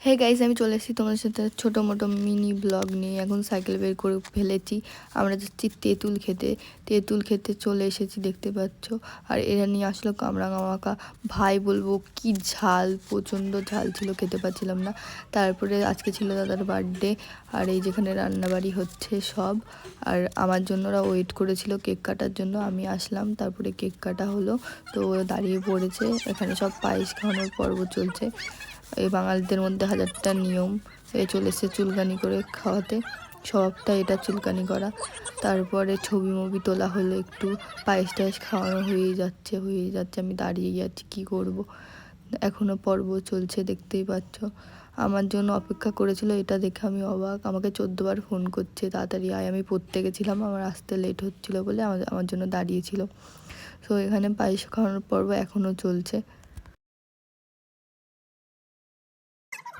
Hey guys, আমি চলে এসেছি তোমাদের সাথে ছোটো মোটো মিনি ব্লগ নিয়ে। এখন সাইকেল বের করে ফেলেছি, আমরা যাচ্ছি তেঁতুল খেতে। তেঁতুল খেতে চলে এসেছি, দেখতে পাচ্ছ। আর এরা নিয়ে আসলো কামরাঙা মাখা। ভাই বলবো কি ঝাল, প্রচণ্ড ঝাল ছিল, খেতে পাচ্ছিলাম না। তারপরে আজকে ছিল দাদার বার্থডে, আর এই যেখানে রান্নাবাড়ি হচ্ছে সব। আর আমার জন্য ওরা ওয়েট করেছিল কেক কাটার জন্য, আমি আসলাম, তারপরে কেক কাটা হলো। তো দাঁড়িয়ে পড়েছে, এখানে সব পায়েস খাওয়ানোর পর্ব চলছে। এই বাঙালিদের মধ্যে হাজারটা নিয়ম, এ চলে এসে চুলকানি করে খাওয়াতে, সবটা এটা চুলকানি করা। তারপরে ছবি মবি তোলা হলো, একটু পায়েস টায়েস খাওয়ানো হয়েই যাচ্ছে। আমি দাঁড়িয়ে যাচ্ছি, কী করব। এখনও পর্ব চলছে, দেখতেই পাচ্ছ। আমার জন্য অপেক্ষা করেছিল, এটা দেখে আমি অবাক। আমাকে 14বার ফোন করছে, তাড়াতাড়ি আয়। আমি পড়তে গেছিলাম, আমার আসতে লেট হচ্ছিলো বলে আমার জন্য দাঁড়িয়েছিল। সো এখানে পায়েস খাওয়ানোর পর্ব এখনও চলছে।